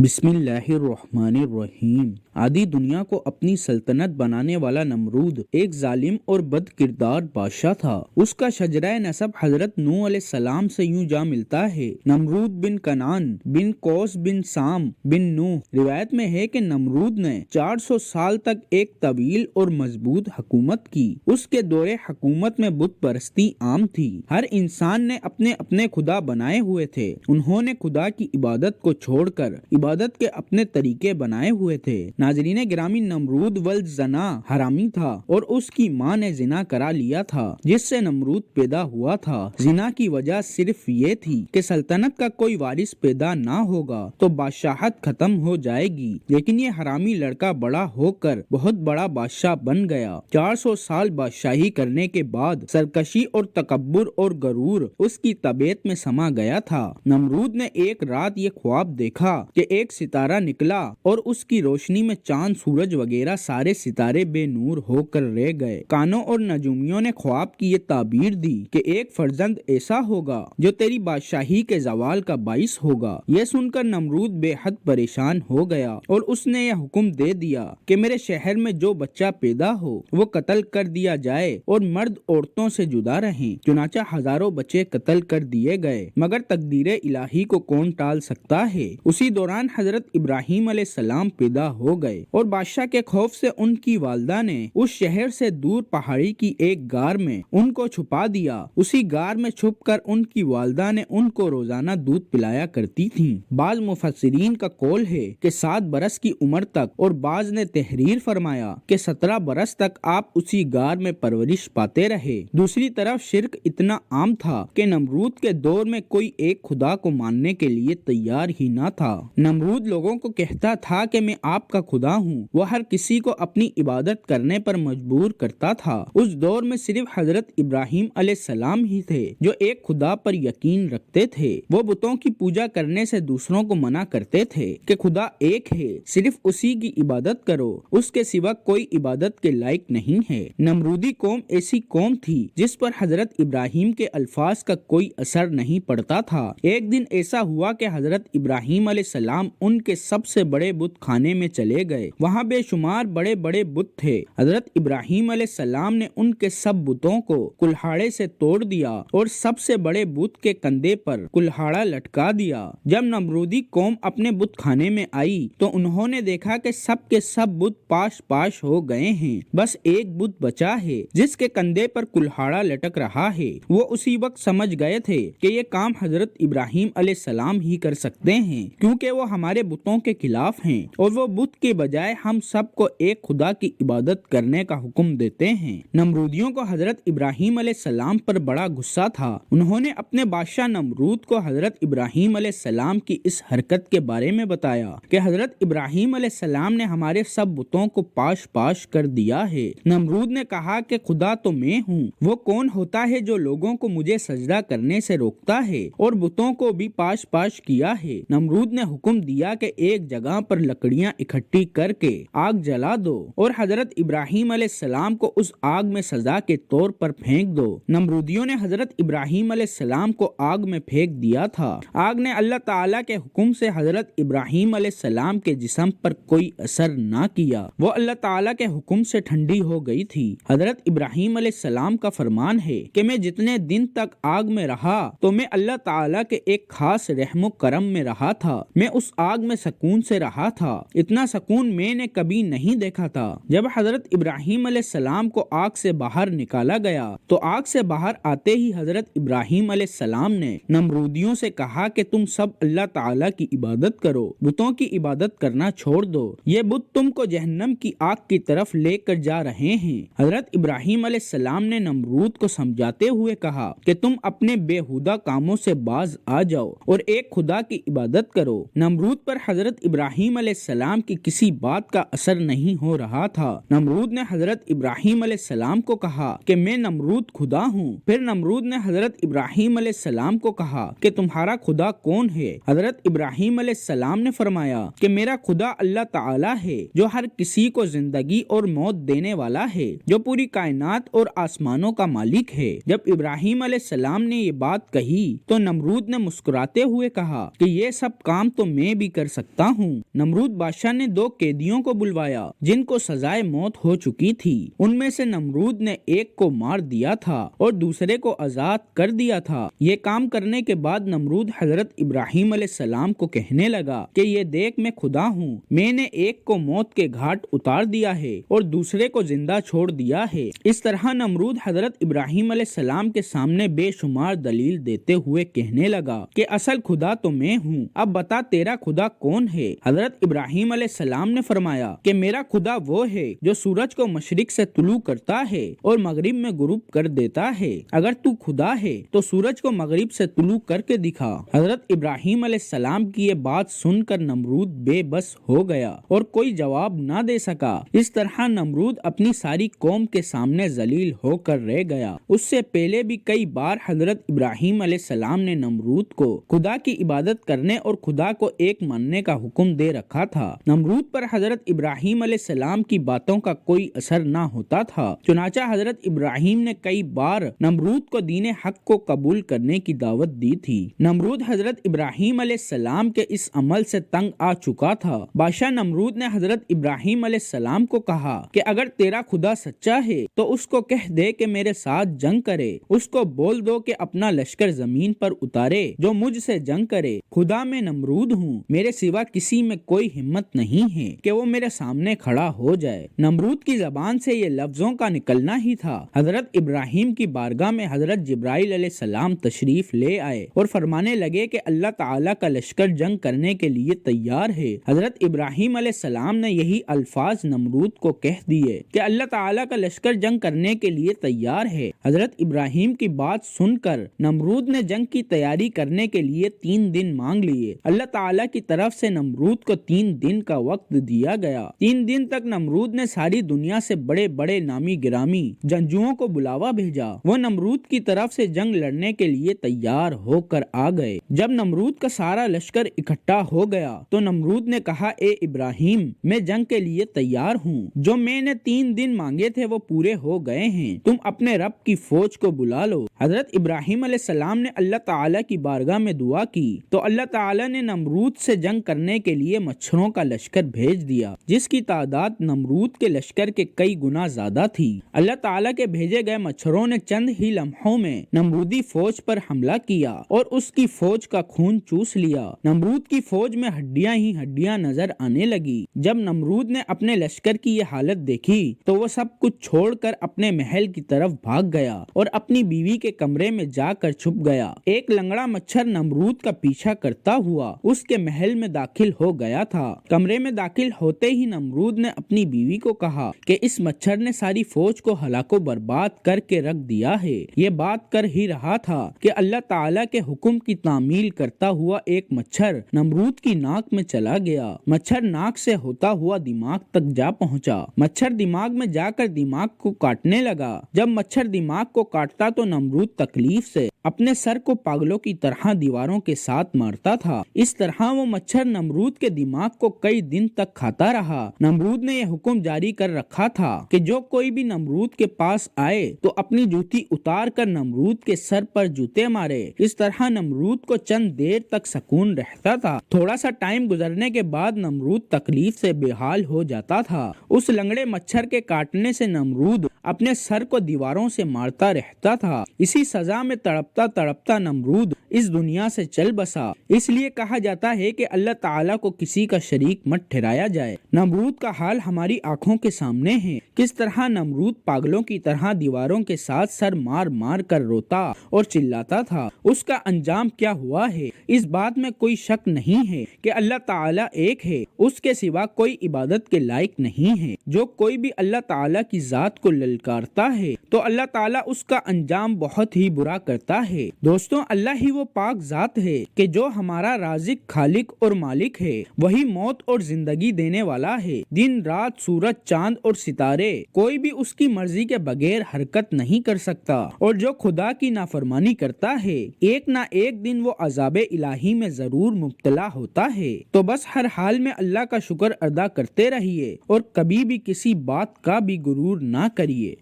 بسم اللہ الرحمن الرحیم۔ آدھی دنیا کو اپنی سلطنت بنانے والا نمرود ایک ظالم اور بد کردار بادشاہ تھا۔ اس کا شجرہ نسب حضرت نوح علیہ السلام سے یوں جا ملتا ہے: نمرود بن کنعان بن کوس بن سام بن نوح۔ روایت میں ہے کہ نمرود نے 400 سال تک ایک طویل اور مضبوط حکومت کی۔ اس کے دور حکومت میں بت پرستی عام تھی۔ ہر انسان نے اپنے اپنے خدا بنائے ہوئے تھے۔ انہوں نے خدا کی عبادت کو چھوڑ کر عبادت کے اپنے طریقے بنائے ہوئے تھے۔ ناظرین گرامی، نمرود ولد زنا حرامی تھا اور اس کی ماں نے زنا کرا لیا تھا جس سے نمرود پیدا ہوا تھا۔ زنا کی وجہ صرف یہ تھی کہ سلطنت کا کوئی وارث پیدا نہ ہوگا تو بادشاہت ختم ہو جائے گی، لیکن یہ حرامی لڑکا بڑا ہو کر بہت بڑا بادشاہ بن گیا۔ 400 سال بادشاہی کرنے کے بعد سرکشی اور تکبر اور غرور اس کی طبیعت میں سما گیا تھا۔ نمرود نے ایک رات یہ خواب دیکھا کہ ایک ستارہ نکلا اور اس کی روشنی میں چاند، سورج وغیرہ سارے ستارے بے نور ہو کر رہ گئے۔ کانوں اور نجومیوں نے خواب کی یہ تعبیر دی کہ ایک فرزند ایسا ہوگا جو تیری بادشاہی کے زوال کا باعث ہوگا۔ یہ سن کر نمرود بے حد پریشان ہو گیا اور اس نے یہ حکم دے دیا کہ میرے شہر میں جو بچہ پیدا ہو وہ قتل کر دیا جائے اور مرد عورتوں سے جدا رہیں۔ چنانچہ ہزاروں بچے قتل کر دیے گئے، مگر تقدیر الہی کو کون ٹال سکتا ہے۔ اسی دوران حضرت ابراہیم علیہ السلام پیدا ہو گئے اور بادشاہ کے خوف سے ان کی والدہ نے اس شہر سے دور پہاڑی کی ایک غار میں ان کو چھپا دیا۔ اسی غار میں چھپ کر ان کی والدہ نے ان کو روزانہ دودھ پلایا کرتی تھیں۔ بعض مفسرین کا قول ہے کہ 7 برس کی عمر تک، اور بعض نے تحریر فرمایا کہ 17 برس تک آپ اسی غار میں پرورش پاتے رہے۔ دوسری طرف شرک اتنا عام تھا کہ نمرود کے دور میں کوئی ایک خدا کو ماننے کے لیے تیار ہی نہ تھا۔ نمرود لوگوں کو کہتا تھا کہ میں آپ کا خدا ہوں۔ وہ ہر کسی کو اپنی عبادت کرنے پر مجبور کرتا تھا۔ اس دور میں صرف حضرت ابراہیم علیہ السلام ہی تھے جو ایک خدا پر یقین رکھتے تھے۔ وہ بتوں کی پوجا کرنے سے دوسروں کو منع کرتے تھے کہ خدا ایک ہے، صرف اسی کی عبادت کرو، اس کے سوا کوئی عبادت کے لائق نہیں ہے۔ نمرودی قوم ایسی قوم تھی جس پر حضرت ابراہیم کے الفاظ کا کوئی اثر نہیں پڑتا تھا۔ ایک دن ایسا ہوا کہ حضرت ابراہیم علیہ السلام ان کے سب سے بڑے بت خانے میں چلے گئے۔ وہاں بے شمار بڑے بڑے بت تھے۔ حضرت ابراہیم علیہ السلام نے ان کے سب بتوں کو کلہاڑے سے توڑ دیا اور سب سے بڑے بت کے کندھے پر کلہاڑا لٹکا دیا۔ جب نمرودی قوم اپنے بت خانے میں آئی تو انہوں نے دیکھا کہ سب کے سب بت پاش پاش ہو گئے ہیں، بس ایک بت بچا ہے جس کے کندھے پر کلہاڑا لٹک رہا ہے۔ وہ اسی وقت سمجھ گئے تھے کہ یہ کام حضرت ابراہیم علیہ السلام ہی کر سکتے ہیں، کیونکہ وہ ہمارے بتوں کے خلاف ہیں اور وہ بت کے بجائے ہم سب کو ایک خدا کی عبادت کرنے کا حکم دیتے ہیں۔ نمرودیوں کو حضرت ابراہیم علیہ السلام پر بڑا غصہ تھا۔ انہوں نے اپنے بادشاہ نمرود کو حضرت ابراہیم علیہ السلام کی اس حرکت کے بارے میں بتایا کہ حضرت ابراہیم علیہ السلام نے ہمارے سب بتوں کو پاش پاش کر دیا ہے۔ نمرود نے کہا کہ خدا تو میں ہوں، وہ کون ہوتا ہے جو لوگوں کو مجھے سجدہ کرنے سے روکتا ہے اور بتوں کو بھی پاش پاش کیا ہے۔ نمرود نے حکم دیا کہ ایک جگہ پر لکڑیاں اکٹھی کر کے آگ جلا دو اور حضرت ابراہیم علیہ السلام کو اس آگ میں سزا کے طور پر پھینک دو۔ نمرودیوں نے حضرت ابراہیم علیہ السلام کو آگ میں پھینک دیا تھا۔ آگ نے اللہ تعالیٰ کے حکم سے حضرت ابراہیم علیہ السلام کے جسم پر کوئی اثر نہ کیا، وہ اللہ تعالیٰ کے حکم سے ٹھنڈی ہو گئی تھی۔ حضرت ابراہیم علیہ السلام کا فرمان ہے کہ میں جتنے دن تک آگ میں رہا تو میں اللہ تعالیٰ کے ایک خاص رحم و کرم میں رہا تھا۔ میں اس آگ میں سکون سے رہا تھا، اتنا سکون میں نے کبھی نہیں دیکھا تھا۔ جب حضرت ابراہیم علیہ السلام کو آگ سے باہر نکالا گیا تو آگ سے باہر آتے ہی حضرت ابراہیم علیہ السلام نے نمرودیوں سے کہا کہ تم سب اللہ تعالیٰ کی عبادت کرو، بتوں کی عبادت کرنا چھوڑ دو، یہ بت تم کو جہنم کی آگ کی طرف لے کر جا رہے ہیں۔ حضرت ابراہیم علیہ السلام نے نمرود کو سمجھاتے ہوئے کہا کہ تم اپنے بےہودہ کاموں سے باز آ جاؤ اور ایک خدا کی عبادت کرو۔ نمرود پر حضرت ابراہیم علیہ السلام کی کسی بات کا اثر نہیں ہو رہا تھا۔ نمرود نے حضرت ابراہیم علیہ السلام کو کہا کہ میں نمرود خدا ہوں۔ پھر نمرود نے حضرت ابراہیم علیہ السلام کو کہا کہ تمہارا خدا کون ہے؟ حضرت ابراہیم علیہ السلام نے فرمایا کہ میرا خدا اللہ تعالیٰ ہے جو ہر کسی کو زندگی اور موت دینے والا ہے، جو پوری کائنات اور آسمانوں کا مالک ہے۔ جب ابراہیم علیہ السلام نے یہ بات کہی تو نمرود نے مسکراتے ہوئے کہا کہ یہ سب کام تو میں میں بھی کر سکتا ہوں۔ نمرود بادشاہ نے 2 قیدیوں کو بلوایا جن کو سزائے موت ہو چکی تھی۔ ان میں سے نمرود نے ایک کو مار دیا تھا اور دوسرے کو آزاد کر دیا تھا۔ یہ کام کرنے کے بعد نمرود حضرت ابراہیم علیہ السلام کو کہنے لگا کہ یہ دیکھ میں خدا ہوں، میں نے ایک کو موت کے گھاٹ اتار دیا ہے اور دوسرے کو زندہ چھوڑ دیا ہے۔ اس طرح نمرود حضرت ابراہیم علیہ السلام کے سامنے بے شمار دلیل دیتے ہوئے کہنے لگا کہ اصل خدا تو میں ہوں، اب بتا تیرا خدا کون ہے؟ حضرت ابراہیم علیہ السلام نے فرمایا کہ میرا خدا وہ ہے جو سورج کو مشرق سے طلوع کرتا ہے اور مغرب میں غروب کر دیتا ہے۔ اگر تو خدا ہے تو سورج کو مغرب سے طلوع کر کے دکھا۔ حضرت ابراہیم علیہ السلام کی یہ بات سن کر نمرود بے بس ہو گیا اور کوئی جواب نہ دے سکا۔ اس طرح نمرود اپنی ساری قوم کے سامنے ذلیل ہو کر رہ گیا۔ اس سے پہلے بھی کئی بار حضرت ابراہیم علیہ السلام نے نمرود کو خدا کی عبادت کرنے اور خدا کو ایک ماننے کا حکم دے رکھا تھا۔ نمرود پر حضرت ابراہیم علیہ السلام کی باتوں کا کوئی اثر نہ ہوتا تھا، چنانچہ حضرت ابراہیم نے کئی بار نمرود کو دین حق کو قبول کرنے کی دعوت دی تھی۔ نمرود حضرت ابراہیم علیہ السلام کے اس عمل سے تنگ آ چکا تھا۔ بادشاہ نمرود نے حضرت ابراہیم علیہ السلام کو کہا کہ اگر تیرا خدا سچا ہے تو اس کو کہہ دے کہ میرے ساتھ جنگ کرے، اس کو بول دو کہ اپنا لشکر زمین پر اتارے جو مجھ سے جنگ کرے۔ خدا میں نمرود ہوں، میرے سوا کسی میں کوئی ہمت نہیں ہے کہ وہ میرے سامنے کھڑا ہو جائے۔ نمرود کی زبان سے یہ لفظوں کا نکلنا ہی تھا۔ حضرت ابراہیم کی بارگاہ میں حضرت جبرائیل علیہ السلام تشریف لے آئے اور فرمانے لگے کہ اللہ تعالیٰ کا لشکر جنگ کرنے کے لیے تیار ہے۔ حضرت ابراہیم علیہ السلام نے یہی الفاظ نمرود کو کہہ دیے کہ اللہ تعالیٰ کا لشکر جنگ کرنے کے لیے تیار ہے۔ حضرت ابراہیم کی بات سن کر نمرود نے جنگ کی تیاری کرنے کے لیے 3 دن مانگ لیے۔ اللہ تعالیٰ کی طرف سے نمرود کو 3 دن کا وقت دیا گیا۔ 3 دن تک نمرود نے ساری دنیا سے بڑے بڑے نامی گرامی جنگجوؤں کو بلاوا بھیجا۔ وہ نمرود کی طرف سے جنگ لڑنے کے لیے تیار ہو کر آ گئے۔ جب نمرود کا سارا لشکر اکٹھا ہو گیا تو نمرود نے کہا، اے ابراہیم، میں جنگ کے لیے تیار ہوں، جو میں نے 3 دن مانگے تھے وہ پورے ہو گئے ہیں، تم اپنے رب کی فوج کو بلا لو۔ حضرت ابراہیم علیہ السلام نے اللہ تعالیٰ کی بارگاہ میں دعا کی تو اللہ تعالیٰ نے نمرود سے جنگ کرنے کے لیے مچھروں کا لشکر بھیج دیا، جس کی تعداد نمرود کے لشکر کے کئی گنا زیادہ تھی۔ اللہ تعالیٰ کے بھیجے گئے مچھروں نے چند ہی لمحوں میں نمرودی فوج پر حملہ کیا اور اس کی فوج کا خون چوس لیا۔ نمرود کی فوج میں ہڈیاں ہی ہڈیاں نظر آنے لگی۔ جب نمرود نے اپنے لشکر کی یہ حالت دیکھی تو وہ سب کچھ چھوڑ کر اپنے محل کی طرف بھاگ گیا اور اپنی بیوی کے کمرے میں جا کر چھپ گیا۔ ایک لنگڑا مچھر نمرود کا پیچھا کرتا ہوا اس کے محل میں داخل ہو گیا تھا۔ کمرے میں داخل ہوتے ہی نمرود نے اپنی بیوی کو کہا کہ اس مچھر نے ساری فوج کو ہلاک و برباد کر کے رکھ دیا ہے۔ یہ بات کر ہی رہا تھا کہ اللہ تعالیٰ کے حکم کی تعمیل کرتا ہوا ایک مچھر نمرود کی ناک میں چلا گیا۔ مچھر ناک سے ہوتا ہوا دماغ تک جا پہنچا۔ مچھر دماغ میں جا کر دماغ کو کاٹنے لگا۔ جب مچھر دماغ کو کاٹتا تو نمرود تکلیف سے اپنے سر کو پاگلوں کی طرح دیواروں کے ساتھ مارتا تھا۔ اس طرح وہ مچھر نمرود کے دماغ کو کئی دن تک کھاتا رہا۔ نمرود نے یہ حکم جاری کر رکھا تھا کہ جو کوئی بھی نمرود کے پاس آئے تو اپنی جوتی اتار کر نمرود کے سر پر جوتے مارے۔ اس طرح نمرود کو چند دیر تک سکون رہتا تھا۔ تھوڑا سا ٹائم گزرنے کے بعد نمرود تکلیف سے بے حال ہو جاتا تھا۔ اس لنگڑے مچھر کے کاٹنے سے نمرود اپنے سر کو دیواروں سے مارتا رہتا تھا۔ اسی سزا میں تڑپتا تڑپتا نمرود اس دنیا سے چل بسا۔ اس لیے کہا جاتا ہے کہ اللہ تعالیٰ کو کسی کا شریک مت ٹھہرایا جائے۔ نمرود کا حال ہماری آنکھوں کے سامنے ہے، کس طرح نمرود پاگلوں کی طرح دیواروں کے ساتھ سر مار مار کر روتا اور چلاتا تھا۔ اس کا انجام کیا ہوا ہے، اس بات میں کوئی شک نہیں ہے کہ اللہ تعالیٰ ایک ہے، اس کے سوا کوئی عبادت کے لائق نہیں ہے۔ جو کوئی بھی اللہ تعالیٰ کی ذات کو للکارتا ہے تو اللہ تعالیٰ اس کا انجام بہت ہی برا کرتا ہے۔ دوستوں، اللہ ہی وہ پاک ذات ہے کہ جو ہمارا رازق، خالق اور مالک ہے۔ وہی موت اور زندگی دینے والا ہے۔ دن رات، سورج، چاند اور ستارے، کوئی بھی اس کی مرضی کے بغیر حرکت نہیں کر سکتا، اور جو خدا کی نافرمانی کرتا ہے ایک نہ ایک دن وہ عذاب الہی میں ضرور مبتلا ہوتا ہے۔ تو بس ہر حال میں اللہ کا شکر ادا کرتے رہیے اور کبھی بھی کسی بات کا بھی غرور نہ کریے۔